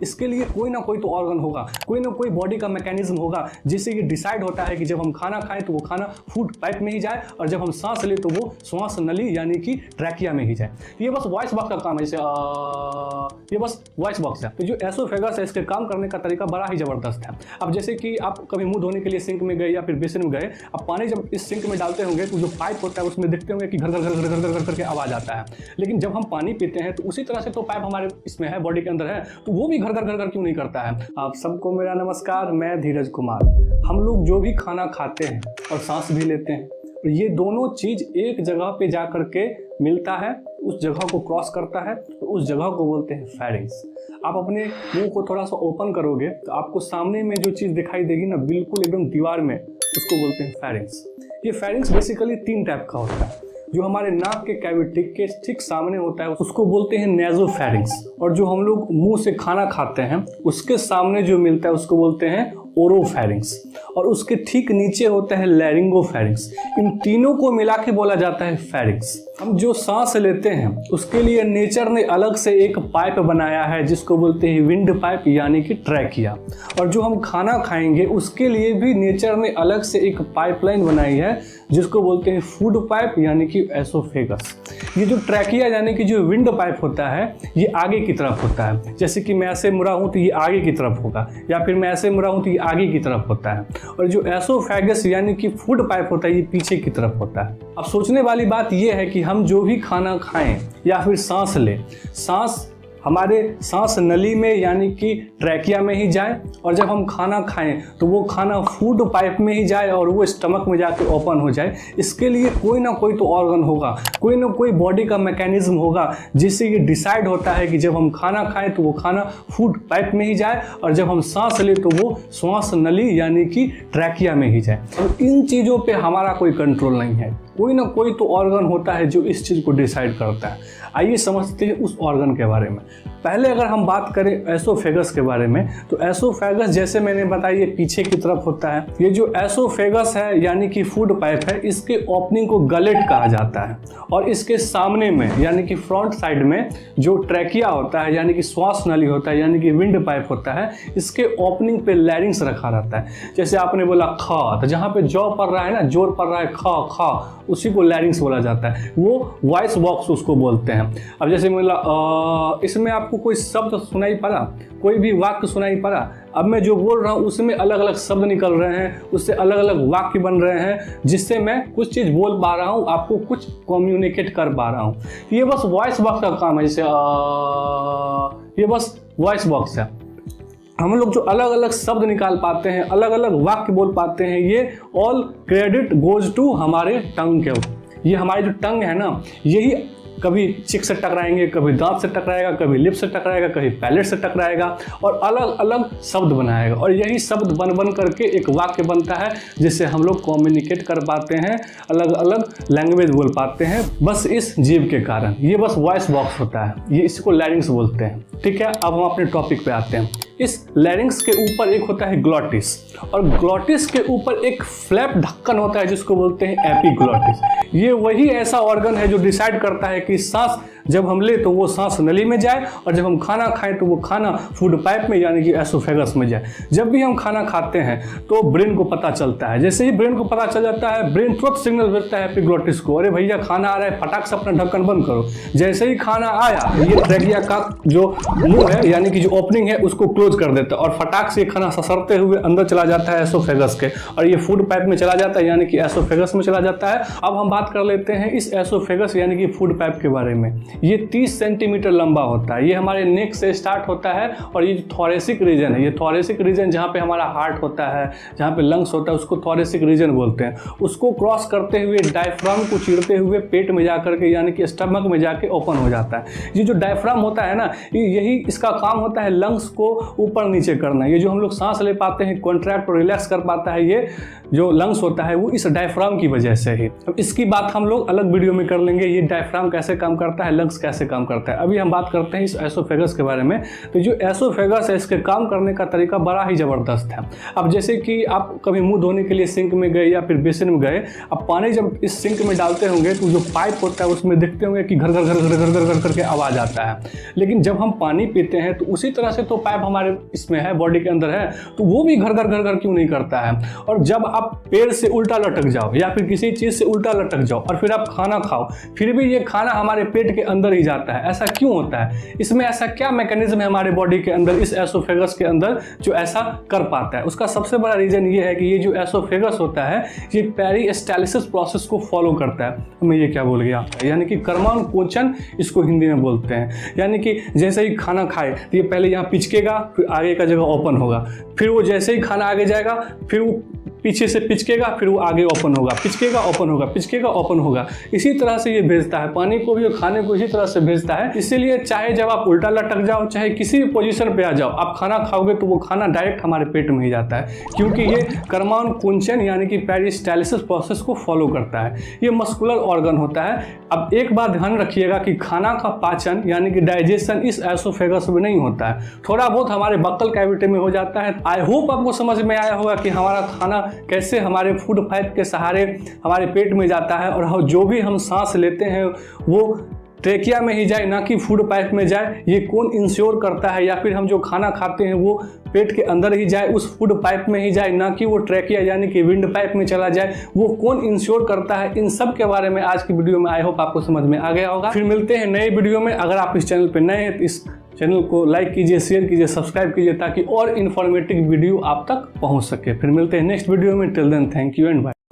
इसके लिए कोई ना कोई तो ऑर्गन होगा, कोई ना कोई बॉडी का मैकेनिज्म होगा जिससे ये डिसाइड होता है कि जब हम खाना खाएं तो वो खाना फूड पाइप में ही जाए और जब हम सांस लें तो वो श्वास नली यानी कि ट्रैकिया में ही जाए। ये बस वॉइस बॉक्स का काम है, जैसे ये बस वॉइस बॉक्स है। तो जो एसोफेगस है इसके काम करने का तरीका बड़ा ही जबरदस्त है। अब जैसे कि आप कभी मुंह धोने के लिए सिंक में गए या फिर बेसिन में गए, अब पानी जब इस सिंक में डालते होंगे तो जो पाइप होता है उसमें देखते होंगे कि घर घर घर घर घर घर करके आवाज आता है। लेकिन जब हम पानी पीते हैं तो उसी तरह से तो पाइप हमारे इसमें है, बॉडी के अंदर है, तो वो भी घर घर घर घर क्यों नहीं करता है। आप सबको मेरा नमस्कार, मैं धीरज कुमार। हम लोग जो भी खाना खाते हैं और सांस भी लेते हैं, ये दोनों चीज एक जगह पे जा करके मिलता है, उस जगह को क्रॉस करता है, तो उस जगह को बोलते हैं फेरिंग्स। आप अपने मुंह को थोड़ा सा ओपन करोगे तो आपको सामने में जो चीज दिखाई देगी ना, बिल्कुल एकदम दीवार में, उसको बोलते हैं फेरिंग्स। ये फेरिंग्स बेसिकली 3 टाइप का होता है। जो हमारे नाक के कैविटी के ठीक सामने होता है उसको बोलते हैं नेजोफेरिंग्स, और जो हम लोग मुंह से खाना खाते हैं उसके सामने जो मिलता है उसको बोलते हैं ओरोफेरिंग्स, और उसके ठीक नीचे होता है लैरिंगोफेरिंग्स। इन तीनों को मिला के बोला जाता है फेरिंग्स। हम जो सांस लेते हैं उसके लिए नेचर ने अलग से एक पाइप बनाया है जिसको बोलते हैं विंड पाइप यानी कि ट्रैकिया, और जो हम खाना खाएंगे उसके लिए भी नेचर ने अलग से एक पाइपलाइन बनाई है जिसको बोलते हैं फूड पाइप यानी कि एसोफेगस। ये जो ट्रैकिया यानी कि जो विंड पाइप होता है ये आगे की तरफ होता है, जैसे कि मैं ऐसे मुड़ा हूँ तो ये आगे की तरफ होगा, या फिर मैं ऐसे मुड़ा हूँ तो ये आगे की तरफ होता है, और जो एसोफेगस यानी कि फूड पाइप होता है ये पीछे की तरफ होता है। अब सोचने वाली बात ये है कि हम जो भी खाना खाएं या फिर सांस लें, सांस हमारे सांस नली में यानी कि ट्रैकिया में ही जाए, और जब हम खाना खाएं तो वो खाना फूड पाइप में ही जाए और वो स्टमक में जाके ओपन हो जाए। इसके लिए कोई ना कोई तो ऑर्गन होगा, कोई ना कोई बॉडी का मैकेनिज्म होगा जिससे ये डिसाइड होता है कि जब हम खाना खाएं तो वो खाना फूड पाइप में ही जाए और जब हम सांस लें तो वो श्वास नली यानी कि ट्रैकिया में ही जाए। अब इन चीज़ों पे हमारा कोई कंट्रोल नहीं है, कोई ना कोई तो ऑर्गन होता है जो इस चीज़ को डिसाइड करता है। आइए समझते हैं उस ऑर्गन के बारे में। पहले अगर हम बात करें एसोफेगस के बारे में, तो एसोफेगस जैसे मैंने बताया ये पीछे की तरफ होता है। ये जो एसोफेगस है यानी कि फूड पाइप है, इसके ओपनिंग को गलेट कहा जाता है, और इसके सामने में यानी कि फ्रंट साइड में जो ट्रैकिया होता है यानी कि श्वास नली होता है यानी कि विंड पाइप होता है, इसके ओपनिंग पे लैरिंग्स रखा रहता है। जैसे आपने बोला खा, तो जहाँ पे जौ पड़ रहा है ना, जोर पड़ रहा है खा खा, उसी को लैरिंग्स बोला जाता है, वो वॉइस बॉक्स उसको बोलते हैं। अब जैसे बोला इसमें आपको कोई शब्द सुनाई पड़ा, कोई भी वाक्य सुनाई पड़ा, अब मैं जो बोल रहा हूँ उसमें अलग अलग शब्द निकल रहे हैं, उससे अलग अलग वाक्य बन रहे हैं जिससे मैं कुछ चीज़ बोल पा रहा हूँ, आपको कुछ कम्युनिकेट कर पा रहा हूँ। ये बस वॉइस बॉक्स का काम है। जैसे ये बस वॉइस बॉक्स है। हम लोग जो अलग अलग शब्द निकाल पाते हैं, अलग अलग वाक्य बोल पाते हैं, ये ऑल क्रेडिट गोज टू हमारे टंग के। ये हमारी जो टंग है ना, यही कभी चिक से टकराएंगे, कभी दांत से टकराएगा, कभी लिप से टकराएगा, कभी पैलेट से टकराएगा और अलग अलग शब्द बनाएगा, और यही शब्द बन बन करके एक वाक्य बनता है जिससे हम लोग कम्युनिकेट कर पाते हैं, अलग अलग लैंग्वेज बोल पाते हैं, बस इस जीव के कारण। ये बस वॉइस बॉक्स होता है, ये इसको लैरिंग्स बोलते हैं। ठीक है, अब हम अपने टॉपिक पे आते हैं। इस लैरिंग्स के ऊपर एक होता है ग्लॉटिस, और ग्लॉटिस के ऊपर एक फ्लैप ढक्कन होता है जिसको बोलते हैं एपिग्लॉटिस। ये वही ऐसा ऑर्गन है जो डिसाइड करता है कि सांस जब हम ले तो वो सांस नली में जाए, और जब हम खाना खाएं तो वो खाना फूड पाइप में यानी कि एसोफेगस में जाए। जब भी हम खाना खाते हैं तो ब्रेन को पता चलता है, जैसे ही ब्रेन को पता चल जाता है, ब्रेन तुरंत सिग्नल भेजता है एपिग्लॉटिस को, अरे भैया खाना आ रहा है, फटाक से अपना ढक्कन बंद करो। जैसे ही खाना आया, ये ट्रैकिया का जो मुंह है यानी कि जो ओपनिंग है उसको क्लोज कर देता है, और फटाक से खाना ससरते हुए अंदर चला जाता है एसोफेगस के, और ये फूड पाइप में चला जाता है यानी कि एसोफेगस में चला जाता है। अब हम बात कर लेते हैं इस एसोफेगस यानी कि फूड पाइप के बारे में। ये 30 सेंटीमीटर लंबा होता है, ये हमारे नेक से स्टार्ट होता है, और ये जो थोरेसिक रीजन है, ये थोरेसिक रीजन जहाँ पे हमारा हार्ट होता है, जहाँ पे लंग्स होता है, उसको थोरेसिक रीजन बोलते हैं। उसको क्रॉस करते हुए डायफ्राम को चीरते हुए पेट में जाकर के यानी कि स्टमक में जाके ओपन हो जाता है। ये जो डायफ्राम होता है ना, यही इसका काम होता है लंग्स को ऊपर नीचे करना। ये जो हम लोग सांस ले पाते हैं, कॉन्ट्रैक्ट और रिलैक्स कर पाता है, ये जो लंग्स होता है वो इस डायफ्राम की वजह से ही। अब इसकी बात हम लोग अलग वीडियो में कर लेंगे, ये डायफ्राम कैसे काम करता है, लंग्स कैसे काम करता है। अभी हम बात करते हैं इस एसोफेगस के बारे में। तो जो एसोफेगस है इसके काम करने का तरीका बड़ा ही ज़बरदस्त है। अब जैसे कि आप कभी मुंह धोने के लिए सिंक में गए या फिर बेसिन में गए, अब पानी जब इस सिंक में डालते होंगे तो जो पाइप होता है उसमें देखते होंगे कि घर घर घर घर घर घर घर करके आवाज़ आता है। लेकिन जब हम पानी पीते हैं तो उसी तरह से तो पाइप हमारे इसमें है, बॉडी के अंदर है, तो वो भी घर घर घर घर क्यों नहीं करता है। और जब आप पेड़ से उल्टा लटक जाओ या फिर किसी चीज़ से उल्टा लटक जाओ और फिर आप खाना खाओ, फिर भी ये खाना हमारे पेट के अंदर ही जाता है, ऐसा क्यों होता है? इसमें ऐसा क्या मैकेनिज्म है हमारे बॉडी के अंदर, इस एसोफेगस के अंदर, जो ऐसा कर पाता है? उसका सबसे बड़ा रीज़न ये है कि ये जो एसोफेगस होता है ये पेरिस्टालिसिस प्रोसेस को फॉलो करता है। मैं ये क्या बोल गया, यानी कि कर्मानुकोचन इसको हिंदी में बोलते हैं। यानी कि जैसे ही खाना खाए तो ये पहले यहाँ पिचकेगा, फिर आगे का जगह ओपन होगा, फिर वो जैसे ही खाना आगे जाएगा फिर वो पीछे से पिचकेगा, फिर वो आगे ओपन होगा, पिचकेगा ओपन होगा, पिचकेगा ओपन होगा। इसी तरह से ये भेजता है पानी को भी और खाने को इसी तरह से भेजता है। इसीलिए चाहे जब आप उल्टा लटक जाओ, चाहे किसी भी पोजीशन पे आ जाओ, आप खाना खाओगे तो वो खाना डायरेक्ट हमारे पेट में ही जाता है, क्योंकि ये कर्मानुकोचन यानी कि पेरिस्टालिसिस प्रोसेस को फॉलो करता है। ये मस्कुलर ऑर्गन होता है। अब एक बात ध्यान रखिएगा कि खाना का पाचन यानी कि डाइजेशन इस एसोफेगस में नहीं होता है, थोड़ा बहुत हमारे बक्कल कैविटी में हो जाता है। आई होप आपको समझ में आया होगा कि हमारा खाना कैसे हमारे फूड पाइप के सहारे हमारे पेट में जाता है, और जो भी हम सांस लेते हैं वो ट्रेकिया में ही जाए, ना कि फूड पाइप में जाए। ये कौन इंश्योर करता है? या फिर हम जो खाना खाते हैं वो पेट के अंदर ही जाए, उस फूड पाइप में ही जाए, ना कि वो ट्रेकिया यानी कि विंड पाइप में चला जाए, वो कौन इंश्योर करता है? इन सब के बारे में आज की वीडियो में आई होप आपको समझ में आ गया होगा। फिर मिलते हैं नए वीडियो में। अगर आप इस चैनल पर नए हैं तो इस चैनल को लाइक कीजिए, शेयर कीजिए, सब्सक्राइब कीजिए, ताकि और इन्फॉर्मेटिव वीडियो आप तक पहुंच सके। फिर मिलते हैं नेक्स्ट वीडियो में। Till then thank you and bye.